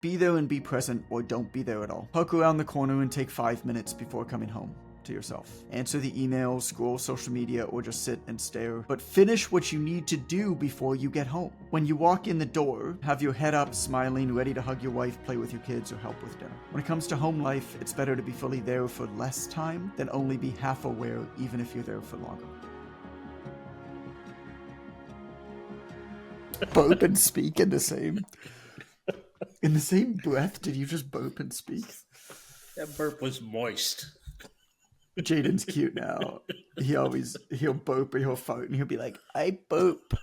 Be there and be present, or don't be there at all. Poke around the corner and take 5 minutes before coming home to yourself. Answer the emails, scroll social media, or just sit and stare. But finish what you need to do before you get home. When you walk in the door, have your head up, smiling, ready to hug your wife, play with your kids, or help with dinner. When it comes to home life, it's better to be fully there for less time than only be half aware, even if you're there for longer. Burp and speak in the same breath. Did you just burp and speak? That burp was moist. Jaden's cute now. He'll burp or he'll fart and he'll be like, I burp.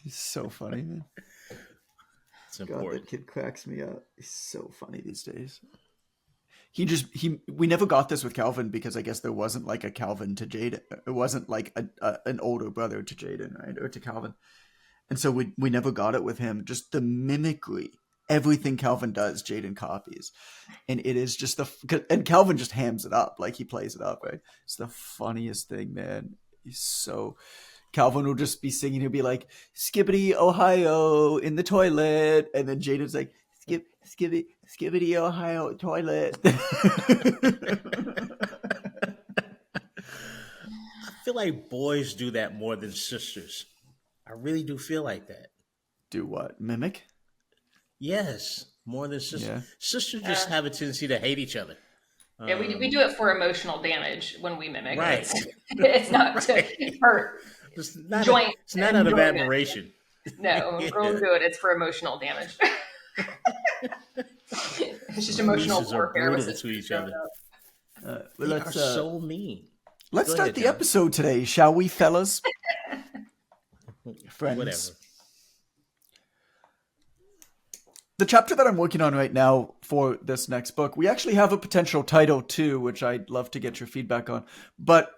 He's so funny, man. It's important. God, that kid cracks me up. He's so funny these days. We never got this with Calvin because I guess there wasn't like a Calvin to Jaden. It wasn't like an older brother to Jaden, right? Or to Calvin. And so we never got it with him. Just the mimicry. Everything Calvin does, Jaden copies. And it is just and Calvin just hams it up. Like he plays it up, right? It's the funniest thing, man. Calvin will just be singing. He'll be like, Skibbity, Ohio, in the toilet. And then Jaden's like, Skibbity, Ohio, toilet. I feel like boys do that more than sisters. I really do feel like that. Do what? Mimic? Yes, more than sisters. Yeah. Sisters just have a tendency to hate each other. Yeah, we do it for emotional damage when we mimic. Right. It's not to hurt. It's not joint. It's not out of admiration. No, girls do it. It's for emotional damage. It's just emotional warfare to each other. They are so mean. Let's start the episode today, shall we, fellas? Friends. Whatever. The chapter that I'm working on right now for this next book, we actually have a potential title too, which I'd love to get your feedback on. But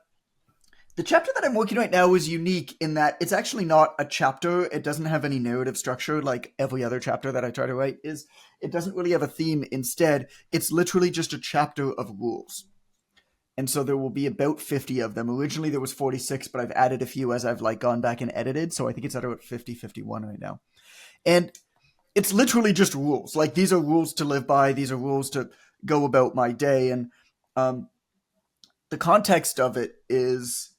the chapter that I'm working right now is unique in that it's actually not a chapter. It doesn't have any narrative structure like every other chapter that I try to write. It doesn't really have a theme. Instead, it's literally just a chapter of rules. And so there will be about 50 of them. Originally there was 46, but I've added a few as I've gone back and edited. So I think it's at about 50, 51 right now. And it's literally just rules. These are rules to live by. These are rules to go about my day. And the context of it is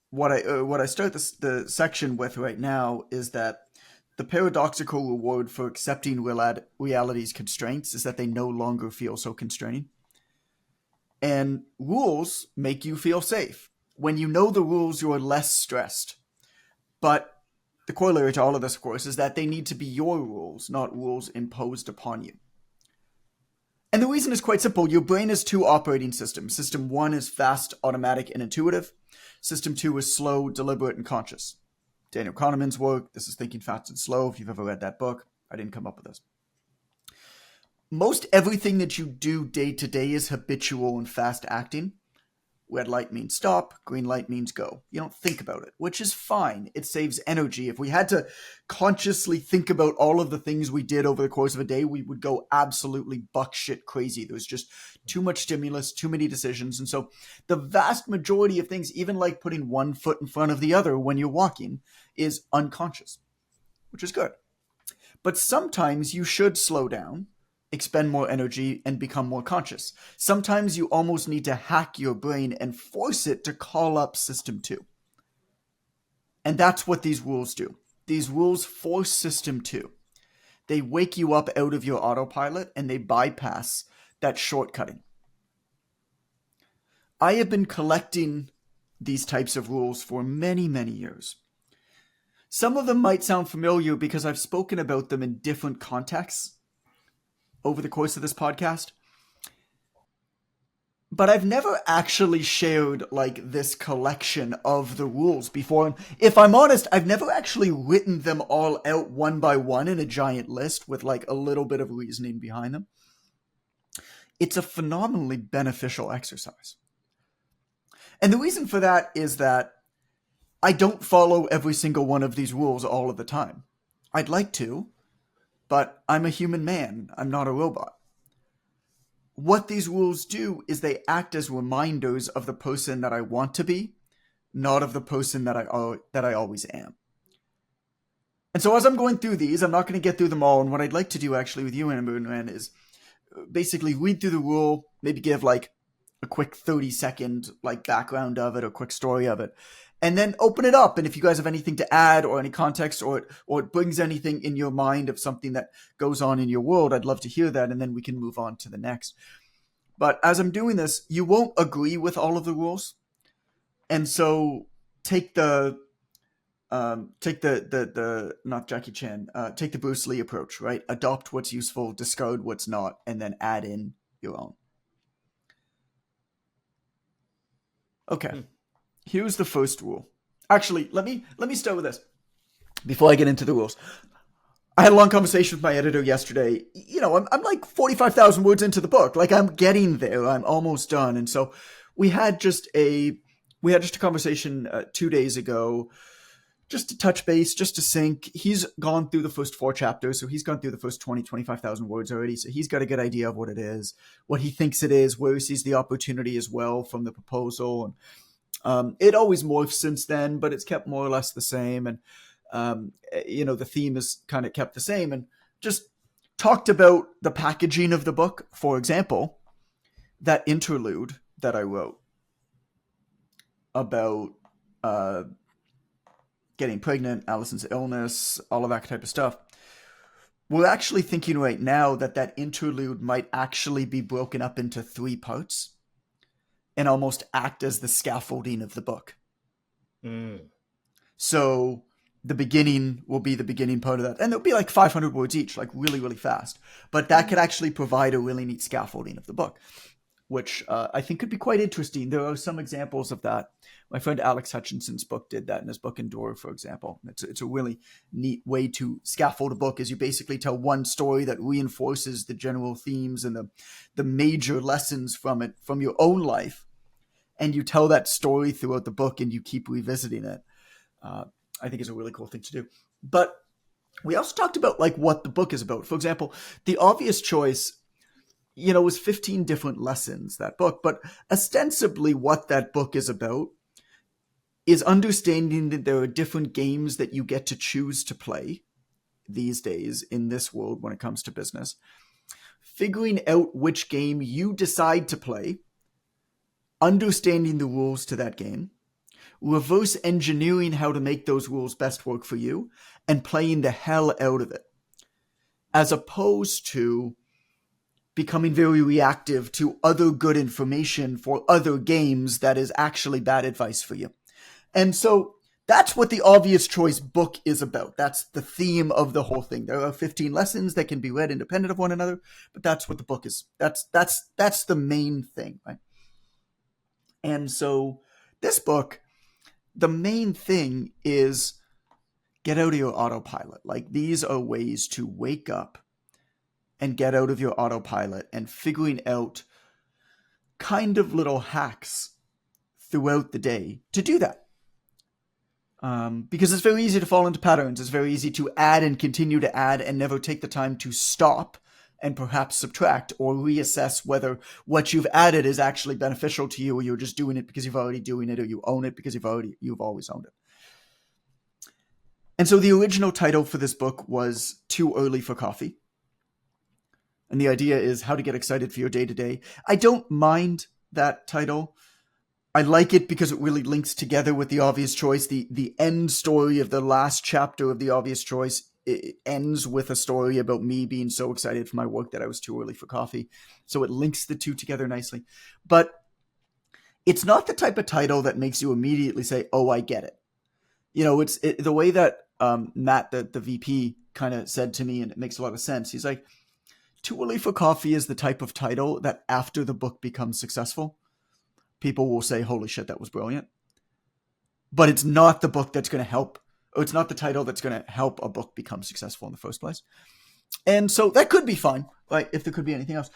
what I start the section with right now is that the paradoxical reward for accepting reality's constraints is that they no longer feel so constraining. And rules make you feel safe. When you know the rules, you are less stressed. But the corollary to all of this, of course, is that they need to be your rules, not rules imposed upon you. And the reason is quite simple. Your brain has two operating systems. System 1 is fast, automatic, and intuitive. System 2 is slow, deliberate, and conscious. Daniel Kahneman's work, this is Thinking Fast and Slow, if you've ever read that book. I didn't come up with this. Most everything that you do day to day is habitual and fast acting. Red light means stop, green light means go. You don't think about it, which is fine. It saves energy. If we had to consciously think about all of the things we did over the course of a day, we would go absolutely buck shit crazy. There's just too much stimulus, too many decisions. And so the vast majority of things, even like putting one foot in front of the other when you're walking, is unconscious, which is good. But sometimes you should slow down, expend more energy, and become more conscious. Sometimes you almost need to hack your brain and force it to call up System 2. And that's what these rules do. These rules force System 2. They wake you up out of your autopilot and they bypass that shortcutting. I have been collecting these types of rules for many, many years. Some of them might sound familiar because I've spoken about them in different contexts over the course of this podcast. But I've never actually shared this collection of the rules before. And if I'm honest, I've never actually written them all out one by one in a giant list with a little bit of reasoning behind them. It's a phenomenally beneficial exercise. And the reason for that is that I don't follow every single one of these rules all of the time. I'd like to, but I'm a human man. I'm not a robot. What these rules do is they act as reminders of the person that I want to be, not of the person that I always am. And so as I'm going through these, I'm not going to get through them all. And what I'd like to do actually with you, Amber and Ren, is basically read through the rule, maybe give like a quick 30-second like background of it or quick story of it, and then open it up. And if you guys have anything to add or any context, or it brings anything in your mind of something that goes on in your world, I'd love to hear that, and then we can move on to the next. But as I'm doing this, you won't agree with all of the rules, and so take the not Jackie Chan, take the Bruce Lee approach, right? Adopt what's useful, discard what's not, and then add in your own. Okay, here's the first rule. Actually, let me start with this before I get into the rules. I had a long conversation with my editor yesterday. You know, I'm like 45,000 words into the book. Like, I'm getting there. I'm almost done. And so we had just a conversation 2 days ago, just to touch base, just to sync. He's gone through the first 4 chapters, so he's gone through the first 25,000 words already. So he's got a good idea of what it is, what he thinks it is, where he sees the opportunity as well from the proposal. And it always morphs since then, but it's kept more or less the same. And the theme is kind of kept the same. And just talked about the packaging of the book. For example, that interlude that I wrote about getting pregnant, Allison's illness, all of that type of stuff. We're actually thinking right now that interlude might actually be broken up into 3 parts and almost act as the scaffolding of the book. So the beginning will be the beginning part of that. And there'll be like 500 words each, like really, really fast. But that could actually provide a really neat scaffolding of the book, which I think could be quite interesting. There are some examples of that. My friend Alex Hutchinson's book did that in his book Endure, for example. It's a really neat way to scaffold a book, as you basically tell one story that reinforces the general themes and the major lessons from it, from your own life. And you tell that story throughout the book and you keep revisiting it. I think is a really cool thing to do. But we also talked about like what the book is about. For example, the obvious choice, was 15 different lessons, that book. But ostensibly what that book is about is understanding that there are different games that you get to choose to play these days in this world when it comes to business. Figuring out which game you decide to play, understanding the rules to that game, reverse engineering how to make those rules best work for you, and playing the hell out of it. As opposed to becoming very reactive to other good information for other games that is actually bad advice for you. And so that's what the obvious choice book is about. That's the theme of the whole thing. There are 15 lessons that can be read independent of one another, but that's what the book is. That's the main thing, right? And so this book, the main thing is get out of your autopilot. Like, these are ways to wake up and get out of your autopilot, and figuring out kind of little hacks throughout the day to do that. Because it's very easy to fall into patterns. It's very easy to add and continue to add and never take the time to stop and perhaps subtract or reassess whether what you've added is actually beneficial to you, or you're just doing it because you've already doing it, or you own it because you've always owned it. And so the original title for this book was Too Early for Coffee. And the idea is how to get excited for your day-to-day. I don't mind that title. I like it because it really links together with the obvious choice. The end story of the last chapter of the obvious choice, it ends with a story about me being so excited for my work that I was too early for coffee. So it links the two together nicely. But it's not the type of title that makes you immediately say, oh, I get it. It's the way that Matt, the VP, kind of said to me, and it makes a lot of sense. He's like, Too Early for Coffee is the type of title that after the book becomes successful, people will say, holy shit, that was brilliant. But it's not the book that's going to help, or it's not the title that's going to help a book become successful in the first place. And so that could be fine, right, if there could be anything else.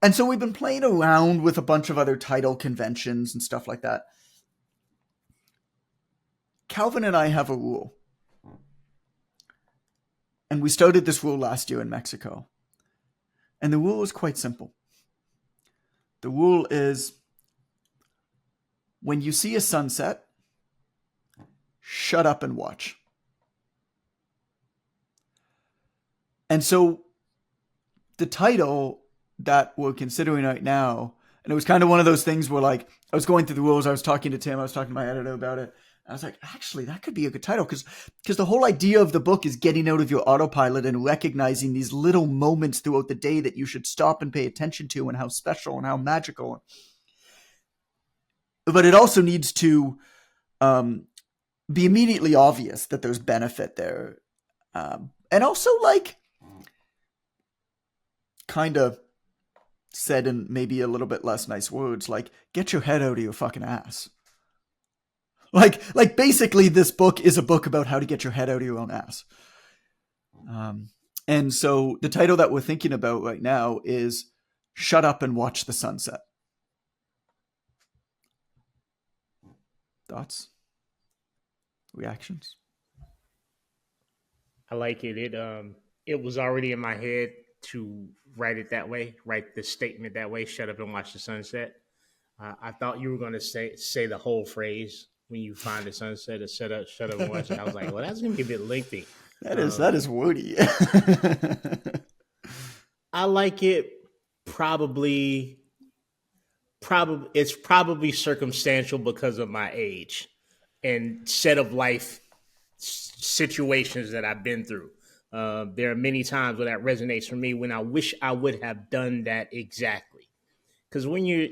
And so we've been playing around with a bunch of other title conventions and stuff like that. Calvin and I have a rule. And we started this rule last year in Mexico. And the rule is quite simple. The rule is, when you see a sunset, shut up and watch. And so the title that we're considering right now, and it was kind of one of those things where, like, I was going through the rules, I was talking to Tim, I was talking to my editor about it. I was like, actually, that could be a good title, because the whole idea of the book is getting out of your autopilot and recognizing these little moments throughout the day that you should stop and pay attention to, and how special and how magical. But it also needs to be immediately obvious that there's benefit there. And also, like, kind of said in maybe a little bit less nice words, like, get your head out of your fucking ass. Like basically this book is a book about how to get your head out of your own ass. And so the title that we're thinking about right now is Shut Up and Watch the Sunset. Thoughts? Reactions? I like it. It was already in my head to write it that way, write the statement that way. Shut up and watch the sunset. I thought you were going to say the whole phrase when you find the sunset. Shut up, and watch it. I was like, well, that's going to be a bit lengthy. That is wordy. I like it. Probably it's probably circumstantial because of my age and set of life situations that I've been through. There are many times where that resonates for me when I wish I would have done that exactly. Because when you're,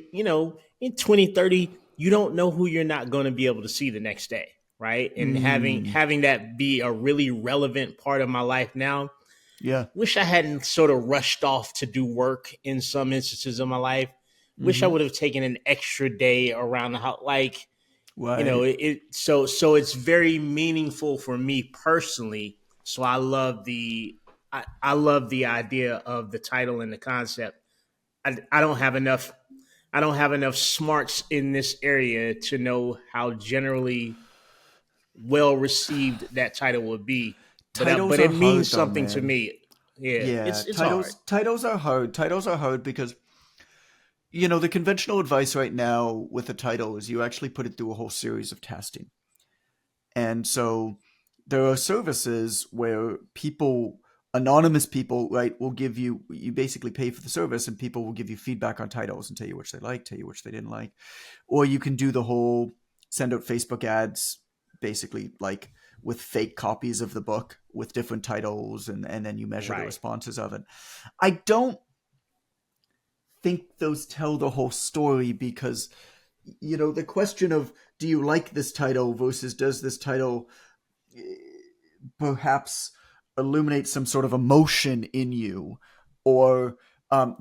in 2030, you don't know who you're not going to be able to see the next day, right? And having that be a really relevant part of my life now. Yeah. Wish I hadn't sort of rushed off to do work in some instances of my life. Wish I would have taken an extra day around the house. Like, right. So it's very meaningful for me personally. So I love the idea of the title and the concept. I don't have enough smarts in this area to know how generally well received that title would be. But it means something to me. Yeah. It's hard. Titles are hard. Titles are hard because, the conventional advice right now with a title is you actually put it through a whole series of testing. And so there are services where anonymous people, right, will give you basically pay for the service, and people will give you feedback on titles and tell you which they liked, tell you which they didn't like. Or you can do the whole send out Facebook ads, basically like with fake copies of the book with different titles, and then you measure the responses of it. I don't think those tell the whole story because, the question of do you like this title versus does this title perhaps illuminate some sort of emotion in you, or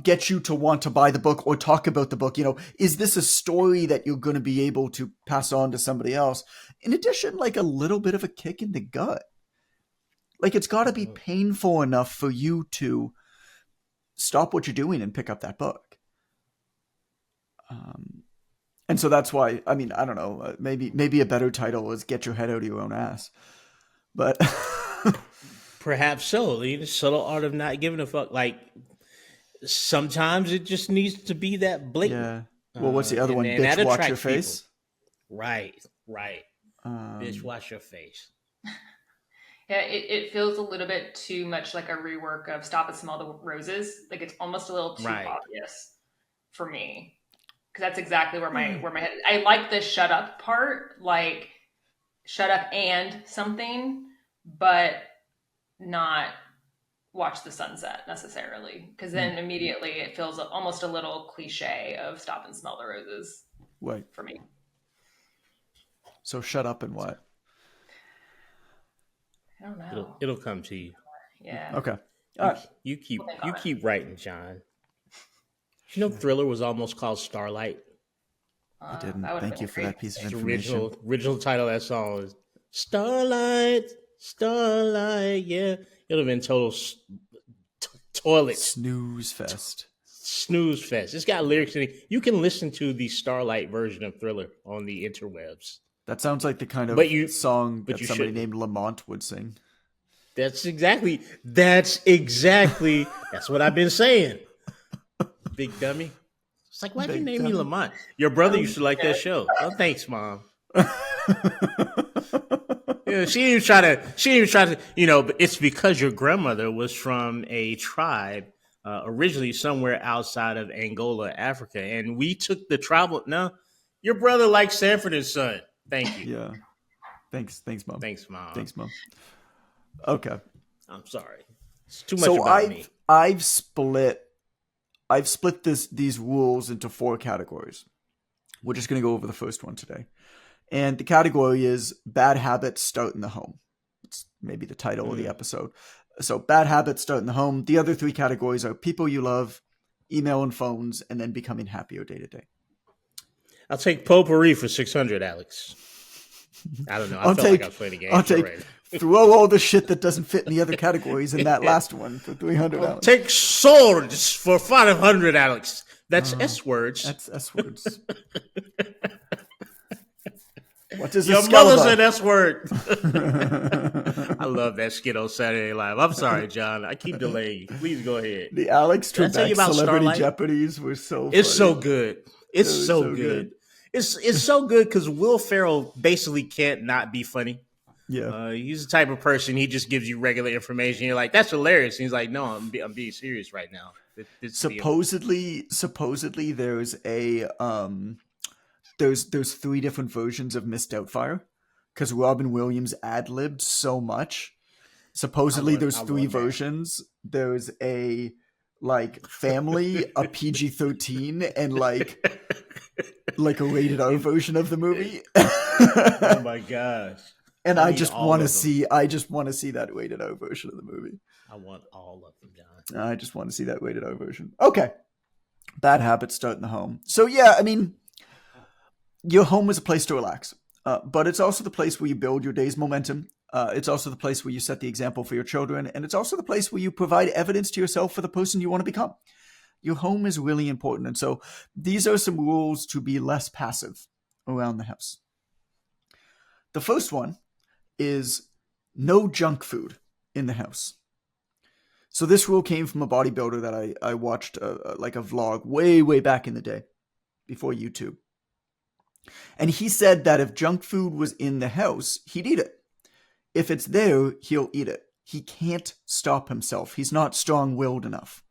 get you to want to buy the book or talk about the book. Is this a story that you're going to be able to pass on to somebody else? In addition, like a little bit of a kick in the gut. Like, it's got to be painful enough for you to stop what you're doing and pick up that book. And so that's why, I don't know, maybe a better title is Get Your Head Out of Your Own Ass. But perhaps so. The subtle art of not giving a fuck. Like, sometimes it just needs to be that blatant. Yeah. Well, what's the other one? Bitch, watch your face. People. Right. Bitch, watch your face. Yeah, it feels a little bit too much like a rework of Stop and Smell the Roses. Like, it's almost a little too obvious for me. Because that's exactly where my head is. I like the shut up part, like shut up and something, but not watch the sunset necessarily. Because then immediately it feels almost a little cliche of Stop and Smell the Roses. Right. For me. So shut up and what? I don't know. It'll come to you. Yeah. Okay. You keep writing, John. Thriller was almost called Starlight. I didn't. Thank you for that piece of information. Original title of that song is Starlight. Yeah, it would have been total toilet snooze fest. It's got lyrics in it. You can listen to the Starlight version of Thriller on the interwebs. That sounds like the kind of song that somebody named Lamont would sing. That's exactly. That's what I've been saying. Big dummy. It's like, why'd you name me Lamont? Your brother used to like that show. Oh, thanks, Mom. Yeah, she didn't even try to. She didn't even try to. But it's because your grandmother was from a tribe originally somewhere outside of Angola, Africa, and we took the travel. No, your brother likes Sanford and Son. Thank you. Yeah. Thanks, mom. Thanks, mom. Thanks, mom. Okay. I'm sorry. It's too much So about me. I've split these rules into 4 categories. We're just going to go over the first one today. And the category is bad habits start in the home. It's maybe the title of the episode. So bad habits start in the home. The other 3 categories are people you love, email and phones, and then becoming happier day to day. I'll take potpourri for 600, Alex. I don't know. I felt like I was playing a game. I'll take already. throw all the shit that doesn't fit in the other categories in that last one for 300. Alex. Take swords for 500, Alex. That's S words. That's S words. What is your mother said S word? I love that skit on Saturday Night Live. I'm sorry, John. I keep delaying you. Please go ahead. The Alex Trebek Celebrity Starlight? Jeopardies were so funny. It's so good. It's so good. It's so good because Will Ferrell basically can't not be funny. Yeah. He's the type of person, he just gives you regular information. You're like, that's hilarious. And he's like, no, I'm being serious right now. Supposedly there's a there's 3 different versions of Miss Doubtfire because Robin Williams ad-libbed so much. Supposedly there's 3 versions. There's a family, a PG-13, and like a rated R version of the movie. Oh my gosh. And I just want to see that rated R version of the movie. I want all of them, John. I just want to see that rated R version. Okay. Bad habits start in the home. So yeah, I mean, your home is a place to relax, but it's also the place where you build your day's momentum. It's also the place where you set the example for your children, and it's also the place where you provide evidence to yourself for the person you want to become. Your home is really important, and so these are some rules to be less passive around the house. The first one is no junk food in the house. So this rule came from a bodybuilder that I watched like a vlog way back in the day before YouTube. And he said that if junk food was in the house, he'd eat it. If it's there, he'll eat it. He can't stop himself. He's not strong-willed enough.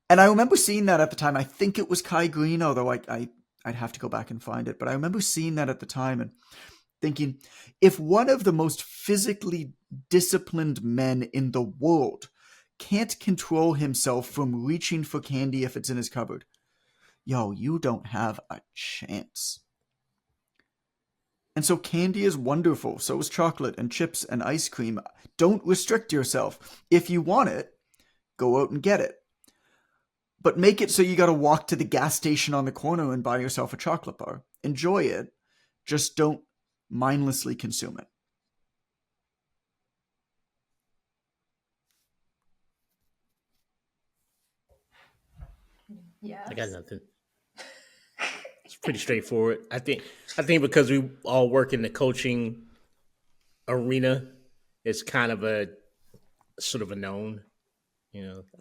And I remember seeing that at the time. I think it was Kai Green, although I'd have to go back and find it. But I remember seeing that at the time and thinking, if one of the most physically disciplined men in the world can't control himself from reaching for candy if it's in his cupboard, yo, you don't have a chance. And so candy is wonderful. So is chocolate and chips and ice cream. Don't restrict yourself. If you want it, go out and get it. But make it so you got to walk to the gas station on the corner and buy yourself a chocolate bar. Enjoy it. Just don't mindlessly consume it. Yeah. I got nothing. It's pretty straightforward. I think because we all work in the coaching arena, it's kind of a sort of a known.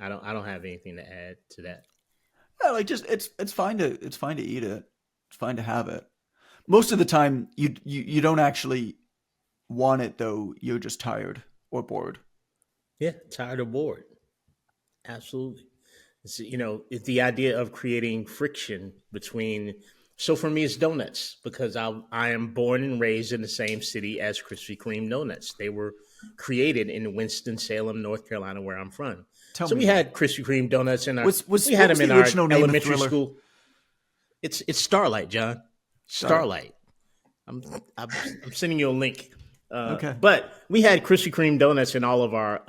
I don't have anything to add to that. Yeah, it's fine to eat it. It's fine to have it. Most of the time, you don't actually want it though. You're just tired or bored. Yeah, tired or bored. Absolutely. It's the idea of creating friction between. So for me, it's donuts because I am born and raised in the same city as Krispy Kreme donuts. They were created in Winston-Salem, North Carolina, where I'm from. We had Krispy Kreme donuts in our. We had them in our elementary school. It's Starlight, John. Starlight. I'm sending you a link. Okay. But we had Krispy Kreme donuts in all of our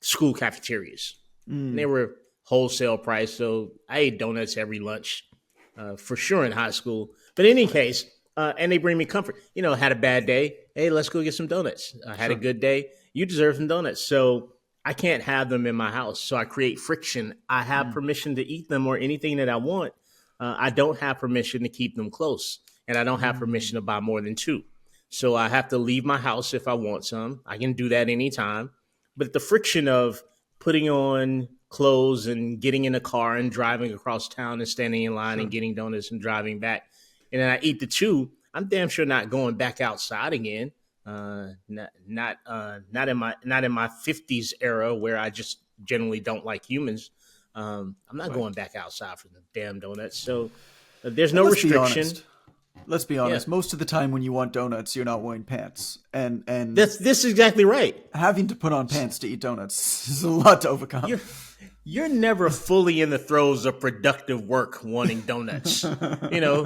school cafeterias. And they were wholesale price, so I ate donuts every lunch, for sure in high school. But in any case, and they bring me comfort. Had a bad day. Hey, let's go get some donuts. I had a good day. You deserve some donuts. So I can't have them in my house. So I create friction. I have permission to eat them or anything that I want. I don't have permission to keep them close. And I don't have permission to buy more than 2. So I have to leave my house if I want some. I can do that anytime. But the friction of putting on clothes and getting in a car and driving across town and standing in line and getting donuts and driving back. And then I eat the 2. I'm damn sure not going back outside again. Not in my 50s era where I just generally don't like humans. I'm not going back outside for the damn donuts. So there's no restriction. Let's be honest. Most of the time when you want donuts, you're not wearing pants, and this is exactly right. Having to put on pants to eat donuts is a lot to overcome. You're never fully in the throes of productive work wanting donuts. You're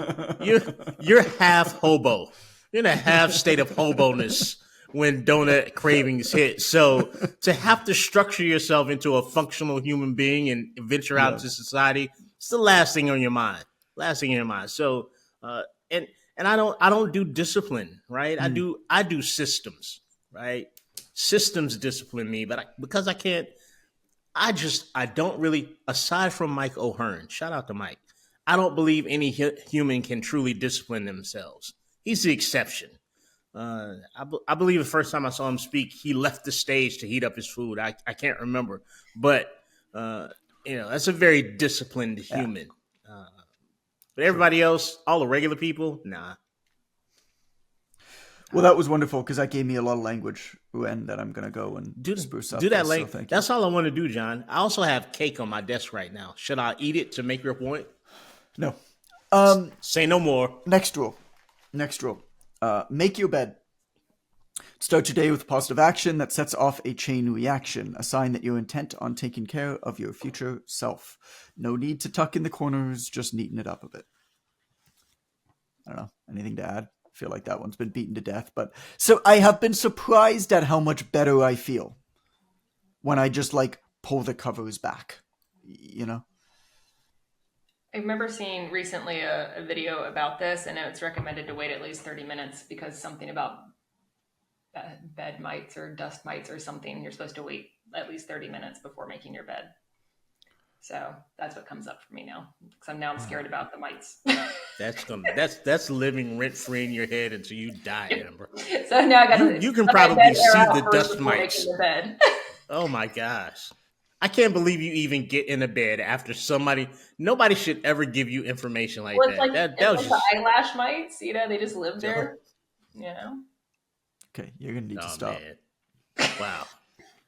half hobo. You're in a half state of hobo-ness when donut cravings hit. So to have to structure yourself into a functional human being and venture out into society, it's the last thing on your mind. So and I don't do discipline, right? I do systems, right? Systems discipline me, but because I can't. I don't really, aside from Mike O'Hearn, shout out to Mike, I don't believe any human can truly discipline themselves. He's the exception. I believe the first time I saw him speak, he left the stage to heat up his food. I can't remember. But, that's a very disciplined human. But everybody else, all the regular people, nah. Well, that was wonderful because that gave me a lot of language, and that I'm going to go and spruce up. Do that later. So that's all I want to do, John. I also have cake on my desk right now. Should I eat it to make your point? No. Say no more. Next rule. Make your bed. Start your day with positive action that sets off a chain reaction, a sign that you're intent on taking care of your future self. No need to tuck in the corners, just neaten it up a bit. I don't know. Anything to add? I feel like that one's been beaten to death. But so I have been surprised at how much better I feel when I just pull the covers back, I remember seeing recently a video about this, and it's recommended to wait at least 30 minutes because something about bed mites or dust mites or something, you're supposed to wait at least 30 minutes before making your bed. So that's what comes up for me now, because I'm scared about the mites. That's living rent free in your head until you die, Amber. So now I got you can probably see the dust mites. The bed. Oh my gosh. I can't believe you even get in a bed after nobody should ever give you information like that. That was the eyelash mites, they just live there, Okay, you're going to need to stop. Man. Wow.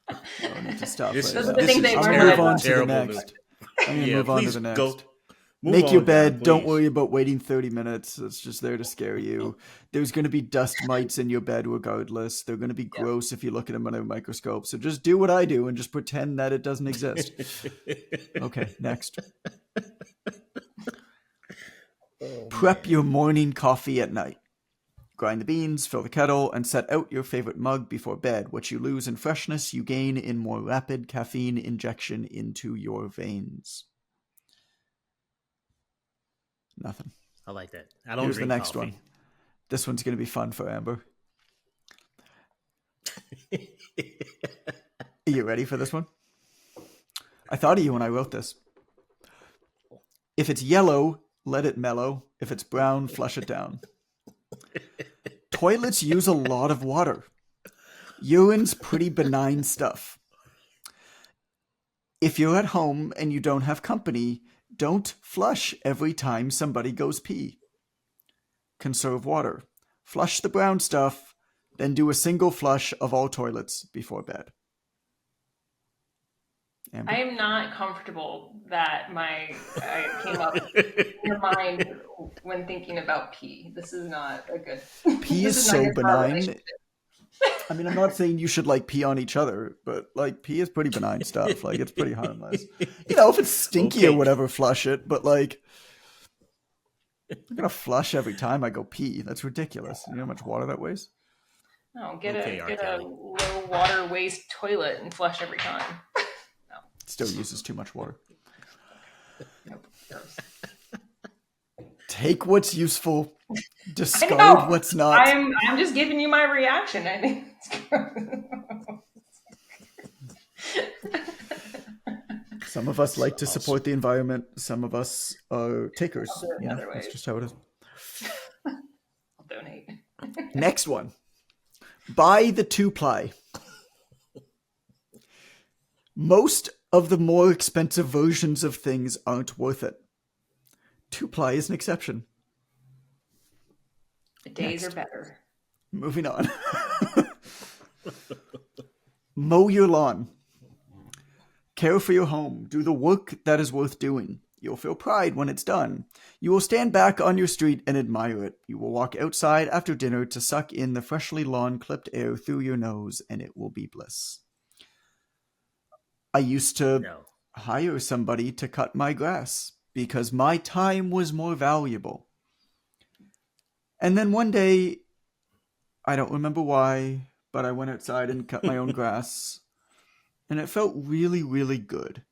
I need to stop. Those are the things they learn. I'm going to move on to the next. I'm going to move on to the next. Make your bed. Don't worry about waiting 30 minutes. It's just there to scare you. There's going to be dust mites in your bed regardless. They're going to be gross if you look at them under a microscope. So just do what I do and just pretend that it doesn't exist. Okay, next. Prep your morning coffee at night. Grind the beans, fill the kettle, and set out your favorite mug before bed. What you lose in freshness, you gain in more rapid caffeine injection into your veins. Nothing. I like that. I don't Here's drink the next coffee. one. This one's going to be fun for Amber. Are you ready for this one? I thought of you when I wrote this. If it's yellow, let it mellow. If it's brown, flush it down. Toilets use a lot of water. Urine's pretty benign stuff. If you're at home and you don't have company, don't flush every time somebody goes pee. Conserve water. Flush the brown stuff, then do a single flush of all toilets before bed. Amber? I am not comfortable that I came up in your mind when thinking about pee. This is not a good. Pee is so benign. I mean, I'm not saying you should pee on each other, but pee is pretty benign stuff. It's pretty harmless. If it's stinky or whatever, flush it. But I'm gonna flush every time I go pee. That's ridiculous. You know how much water that weighs? No, get a low water waste toilet and flush every time. No. It still uses too much water. Nope. Gross. Take what's useful, discard what's not. I'm just giving you my reaction. I think Some of us like to support the environment. Some of us are takers. That's just how it is. I'll donate. Next one. Buy the 2-ply. Most of the more expensive versions of things aren't worth it. 2-ply is an exception. The days are Next. better. Moving on. Mow your lawn. Care for your home. Do the work that is worth doing. You'll feel pride when it's done. You will stand back on your street and admire it. You will walk outside after dinner to suck in the freshly lawn-clipped air through your nose, and it will be bliss. I used to No. hire somebody to cut my grass because my time was more valuable. And then one day, I don't remember why, but I went outside and cut my own grass, and it felt really, really good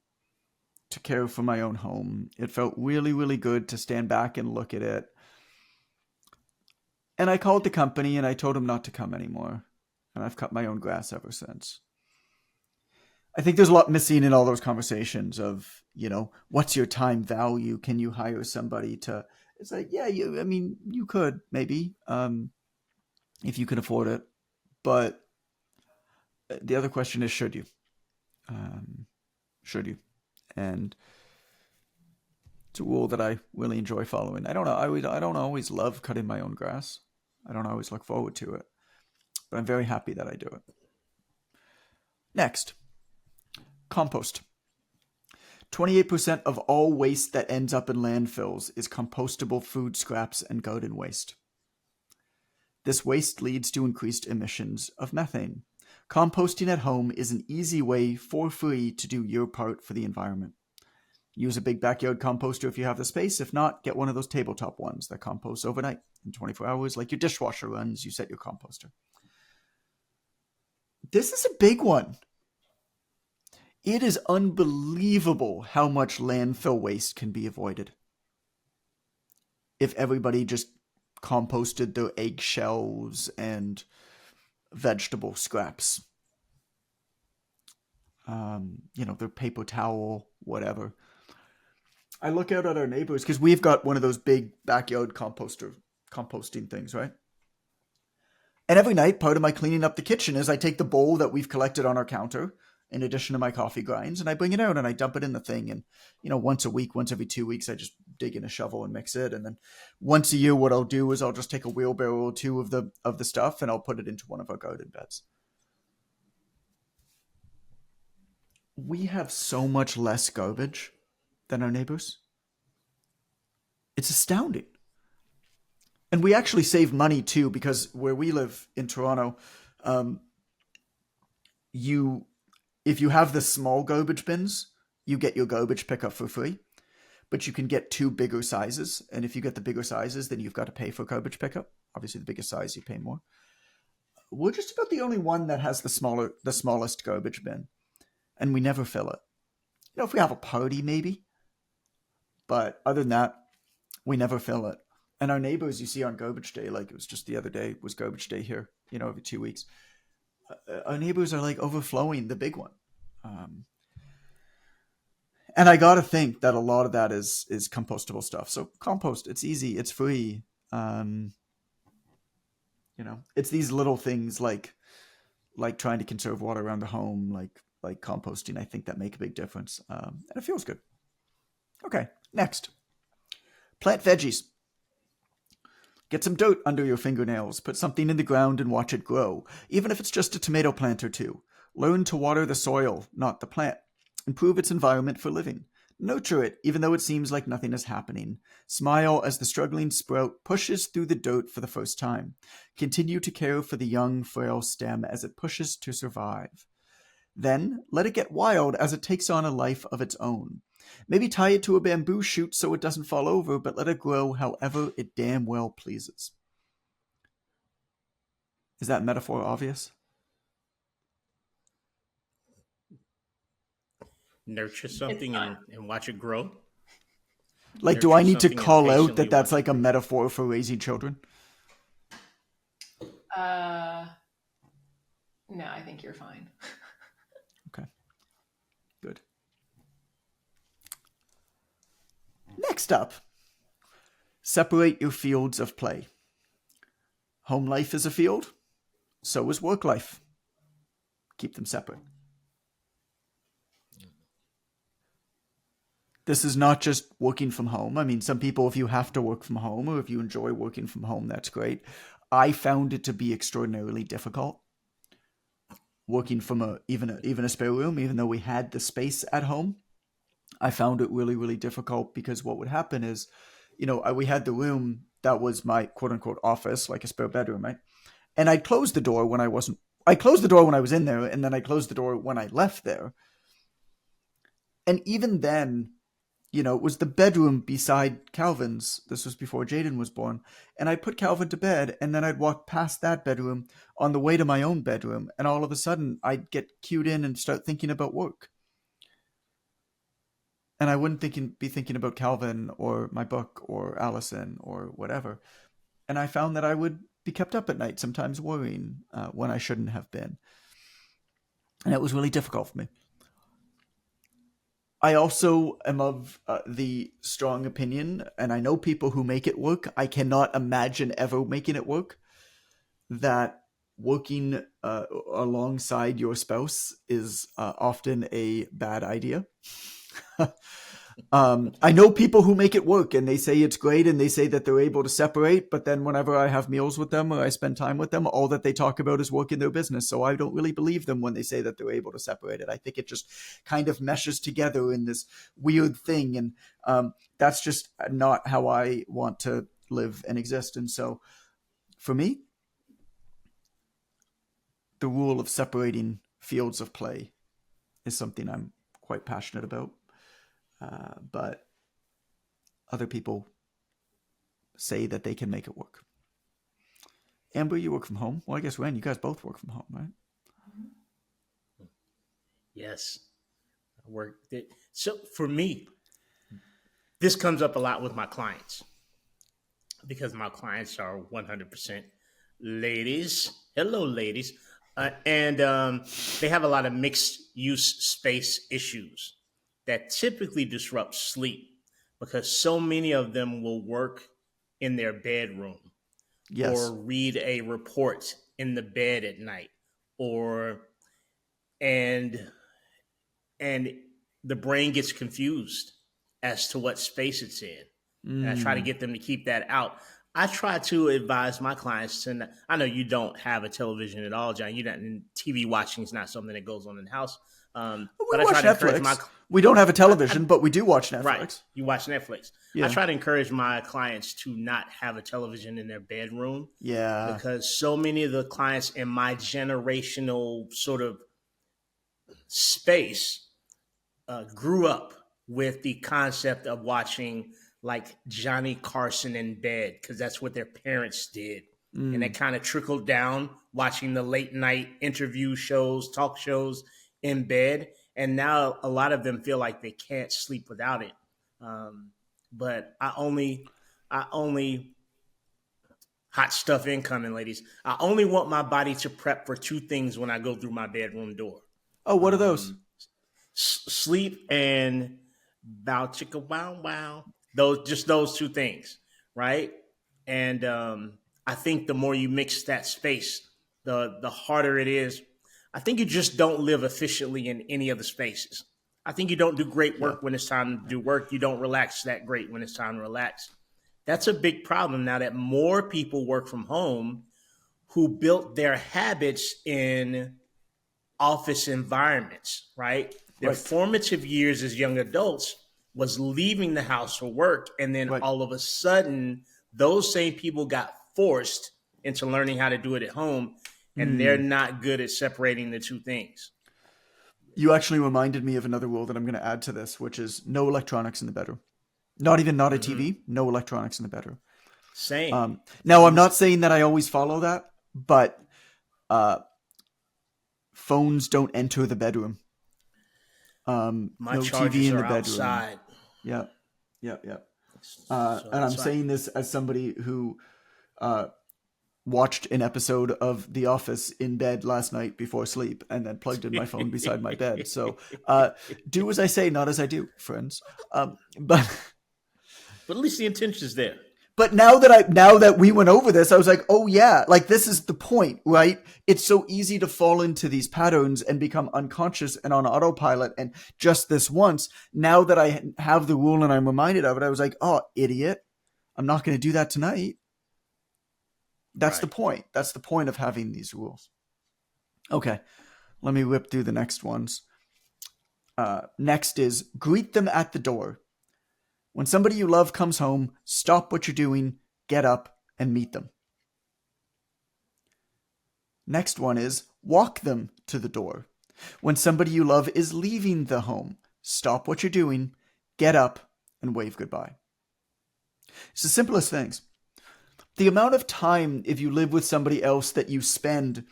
to care for my own home. It felt really, really good to stand back and look at it. And I called the company and I told them not to come anymore. And I've cut my own grass ever since. I think there's a lot missing in all those conversations of, what's your time value? Can you hire somebody to... It's like, yeah, you could, maybe, if you could afford it. But the other question is, should you? Should you? And it's a rule that I really enjoy following. I don't know. I don't always love cutting my own grass. I don't always look forward to it. But I'm very happy that I do it. Next, compost. 28% of all waste that ends up in landfills is compostable food scraps and garden waste. This waste leads to increased emissions of methane. Composting at home is an easy way for free to do your part for the environment. Use a big backyard composter if you have the space. If not, get one of those tabletop ones that composts overnight. In 24 hours, like your dishwasher runs, you set your composter. This is a big one. It is unbelievable how much landfill waste can be avoided if everybody just composted their eggshells and vegetable scraps. Their paper towel, whatever. I look out at our neighbors because we've got one of those big backyard composting things, right? And every night, part of my cleaning up the kitchen is I take the bowl that we've collected on our counter, in addition to my coffee grinds, and I bring it out and I dump it in the thing. And, once a week, once every 2 weeks, I just dig in a shovel and mix it. And then once a year, what I'll do is I'll just take a wheelbarrow or two of the stuff and I'll put it into one of our garden beds. We have so much less garbage than our neighbors. It's astounding. And we actually save money too, because where we live in Toronto, if you have the small garbage bins, you get your garbage pickup for free. But you can get 2 bigger sizes. And if you get the bigger sizes, then you've got to pay for garbage pickup. Obviously, the bigger size, you pay more. We're just about the only one that has the smallest garbage bin. And we never fill it. If we have a party, maybe. But other than that, we never fill it. And our neighbors, you see on garbage day, like it was just the other day, was garbage day here, every 2 weeks. Our neighbors are like overflowing the big one. And I got to think that a lot of that is compostable stuff. So compost, it's easy, it's free. It's these little things like trying to conserve water around the home, like composting, I think that make a big difference. And it feels good. Okay, next. Plant veggies. Get some dirt under your fingernails. Put something in the ground and watch it grow, even if it's just a tomato plant or two. Learn to water the soil, not the plant. Improve its environment for living. Nurture it, even though it seems like nothing is happening. Smile as the struggling sprout pushes through the dirt for the first time. Continue to care for the young, frail stem as it pushes to survive. Then, let it get wild as it takes on a life of its own. Maybe tie it to a bamboo shoot so it doesn't fall over, but let it grow however it damn well pleases. Is that metaphor obvious? Nurture something and watch it grow. Like, do I need to call out that that's like a metaphor for raising children? No, I think you're fine. Okay. Good. Next up, separate your fields of play. Home life is a field, so is work life. Keep them separate. this is not just working from home. I mean, some people, if you have to work from home or if you enjoy working from home, that's great. I found it to be extraordinarily difficult working from even a spare room, even though we had the space at home. I found it really, really difficult because what would happen is, we had the room that was my quote unquote office, like a spare bedroom, right? And I'd close the door when I wasn't. I closed the door when I was in there, and then I closed the door when I left there. And even then, it was the bedroom beside Calvin's. This was before Jaden was born. And I'd put Calvin to bed, and then I'd walk past that bedroom on the way to my own bedroom. And all of a sudden, I'd get cued in and start thinking about work. And I wouldn't be thinking about Calvin or my book or Allison or whatever. And I found that I would be kept up at night, sometimes worrying when I shouldn't have been. And it was really difficult for me. I also am of the strong opinion, and I know people who make it work. I cannot imagine ever making it work, that working alongside your spouse is often a bad idea. I know people who make it work and they say it's great and they say that they're able to separate, but then whenever I have meals with them or I spend time with them, all that they talk about is work in their business. So I don't really believe them when they say that they're able to separate it. I think it just kind of meshes together in this weird thing. And that's just not how I want to live and exist. And so for me, the rule of separating fields of play is something I'm quite passionate about. But other people say that they can make it work. Amber, you work from home. Well, I guess Ren, you guys both work from home, right? Yes, I work. So for me, this comes up a lot with my clients because my clients are 100% ladies. Hello, ladies. And they have a lot of mixed use space issues that typically disrupt sleep because so many of them will work in their bedroom or read a report in the bed at night and the brain gets confused as to what space it's in. And I try to get them to keep that out. I try to advise my clients to. I know you don't have a television at all, John. TV watching is not something that goes on in the house. But I try to encourage we don't have a television, but we do watch Netflix. Right, you watch Netflix. Yeah. I try to encourage my clients to not have a television in their bedroom. Yeah, because so many of the clients in my generational sort of space grew up with the concept of watching like Johnny Carson in bed because that's what their parents did. And that kind of trickled down watching the late night interview shows, talk shows in bed. And now a lot of them feel like they can't sleep without it. But I only hot stuff incoming, ladies. I only want my body to prep for two things when I go through my bedroom door. Oh, what are those? Sleep and bow chicka wow wow. Those two things, right? And I think the more you mix that space, the harder it is. I think you just don't live efficiently in any of the spaces. I think you don't do great work when it's time to do work. You don't relax that great when it's time to relax. That's a big problem now that more people work from home who built their habits in office environments, right? Their formative years as young adults was leaving the house for work. And then all of a sudden, those same people got forced into learning how to do it at home. And they're not good at separating the two things. You actually reminded me of another rule that I'm going to add to this, which is no electronics in the bedroom. Not a TV, no electronics in the bedroom. Same. Now, I'm not saying that I always follow that, but phones don't enter the bedroom. My no chargers TV in are the bedroom. Outside. Yeah. And I'm saying this as somebody who watched an episode of The Office in bed last night before sleep and then plugged in my phone beside my bed. So do as I say, not as I do, friends. But at least the intention is there. But now that we went over this, I was like, oh yeah, like this is the point, right? It's so easy to fall into these patterns and become unconscious and on autopilot. And just this once, now that I have the rule and I'm reminded of it, I was like, oh, idiot, I'm not going to do that tonight. That's the point. That's the point of having these rules. Okay, let me whip through the next ones. Next is greet them at the door. When somebody you love comes home, stop what you're doing, get up, and meet them. Next one is walk them to the door. When somebody you love is leaving the home, stop what you're doing, get up, and wave goodbye. It's the simplest things. The amount of time, if you live with somebody else, that you spend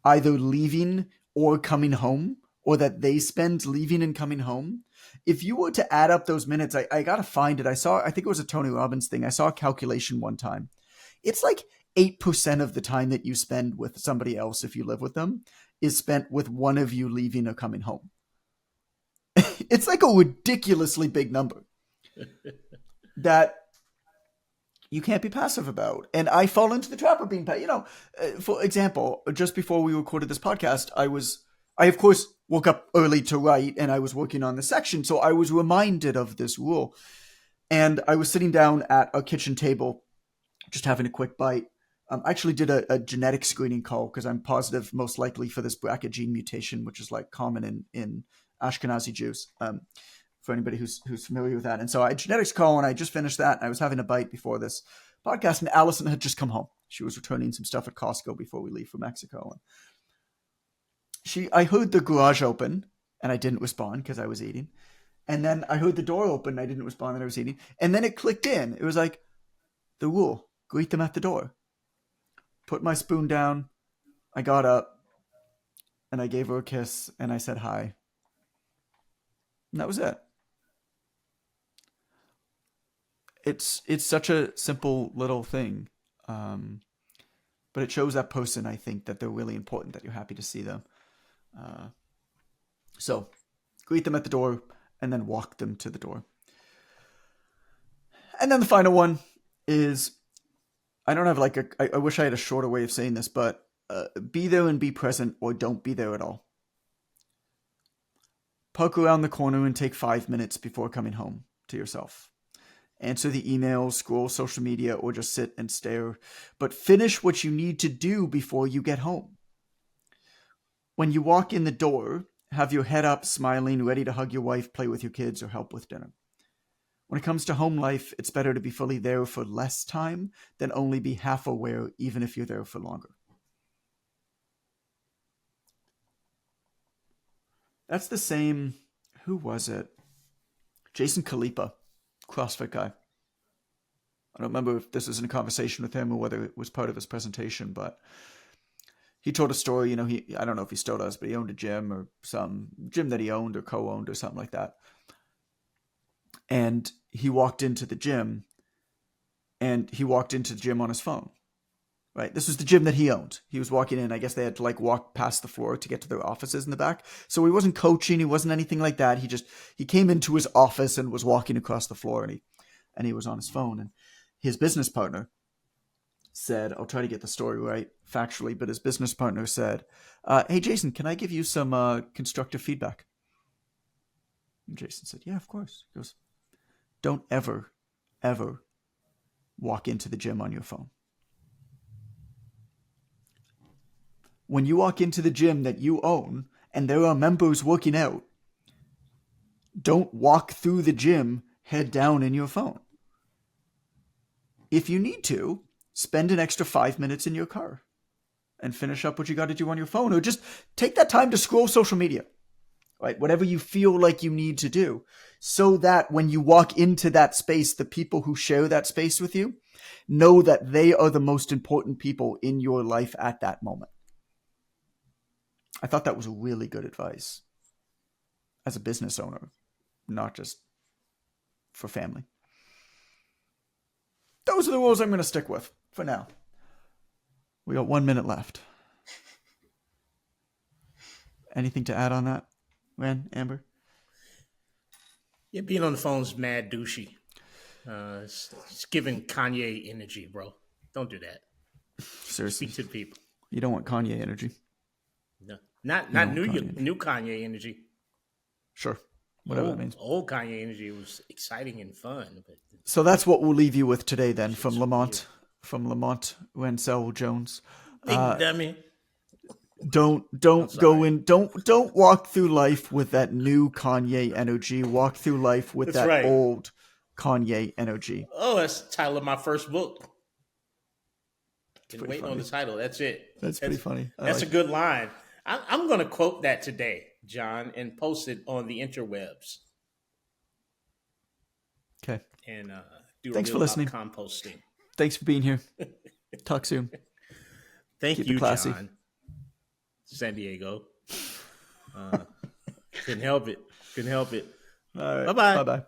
either leaving or coming home, or that they spend leaving and coming home, if you were to add up those minutes, I got to find it. I think it was a Tony Robbins thing. I saw a calculation one time. It's like 8% of the time that you spend with somebody else, if you live with them, is spent with one of you leaving or coming home. It's like a ridiculously big number that you can't be passive about. And I fall into the trap of being passive. For example, just before we recorded this podcast, I of course woke up early to write, and I was working on the section. So I was reminded of this rule. And I was sitting down at a kitchen table, just having a quick bite. I actually did a genetic screening call because I'm positive most likely for this BRCA gene mutation, which is like common in Ashkenazi Jews, for anybody who's familiar with that. And so I genetics call, and I just finished that. And I was having a bite before this podcast, and Allison had just come home. She was returning some stuff at Costco before we leave for Mexico. And I heard the garage open, and I didn't respond because I was eating. And then I heard the door open, and I didn't respond, and I was eating. And then it clicked in. It was like, the rule, greet them at the door. Put my spoon down. I got up, and I gave her a kiss, and I said hi. And that was it. It's such a simple little thing. But it shows that person, I think, that they're really important, that you're happy to see them. So greet them at the door and then walk them to the door. And then the final one is, I don't have I wish I had a shorter way of saying this, but be there and be present, or don't be there at all. Poke around the corner and take 5 minutes before coming home to yourself. Answer the emails, scroll social media, or just sit and stare. But finish what you need to do before you get home. When you walk in the door, have your head up, smiling, ready to hug your wife, play with your kids, or help with dinner. When it comes to home life, it's better to be fully there for less time than only be half aware, even if you're there for longer. That's the same, who was it? Jason Khalipa, CrossFit guy. I don't remember if this was in a conversation with him or whether it was part of his presentation, but he told a story. I don't know if he still does, but he owned a gym, or some gym that he owned or co-owned or something like that. And he walked into the gym, and he walked into the gym on his phone. Right? This was the gym that he owned. He was walking in. I guess they had to walk past the floor to get to their offices in the back. So he wasn't coaching. He wasn't anything like that. He came into his office and was walking across the floor, and he was on his phone. And his business partner said, I'll try to get the story right factually, but his business partner said, hey, Jason, can I give you some constructive feedback? And Jason said, yeah, of course. He goes, don't ever, ever walk into the gym on your phone. When you walk into the gym that you own and there are members working out, don't walk through the gym head down in your phone. If you need to, spend an extra 5 minutes in your car and finish up what you got to do on your phone, or just take that time to scroll social media, right? Whatever you feel like you need to do, so that when you walk into that space, the people who share that space with you know that they are the most important people in your life at that moment. I thought that was really good advice as a business owner, not just for family. Those are the rules I'm going to stick with for now. We got 1 minute left. Anything to add on that, Amber? Yeah, being on the phone's mad douchey. It's giving Kanye energy, bro. Don't do that. Seriously, Speak to the people. you don't want Kanye energy. No, not Kanye. new Kanye energy. Sure, whatever that means. Old Kanye energy was exciting and fun. But So that's what we'll leave you with today, then, from Lamont Wenzel Jones. big dummy. Don't go in. Don't walk through life with that new Kanye energy. Walk through life with that old Kanye energy. Oh, that's the title of my first book. Been waiting funny. on the title. That's it. That's pretty funny. That's a good line. I'm going to quote that today, John, and post it on the interwebs. Okay. And do Thanks a for listening. composting. Thanks for being here. Talk soon. Thank Keep you, it classy. John. San Diego. Couldn't help it. All right. Bye-bye. Bye-bye.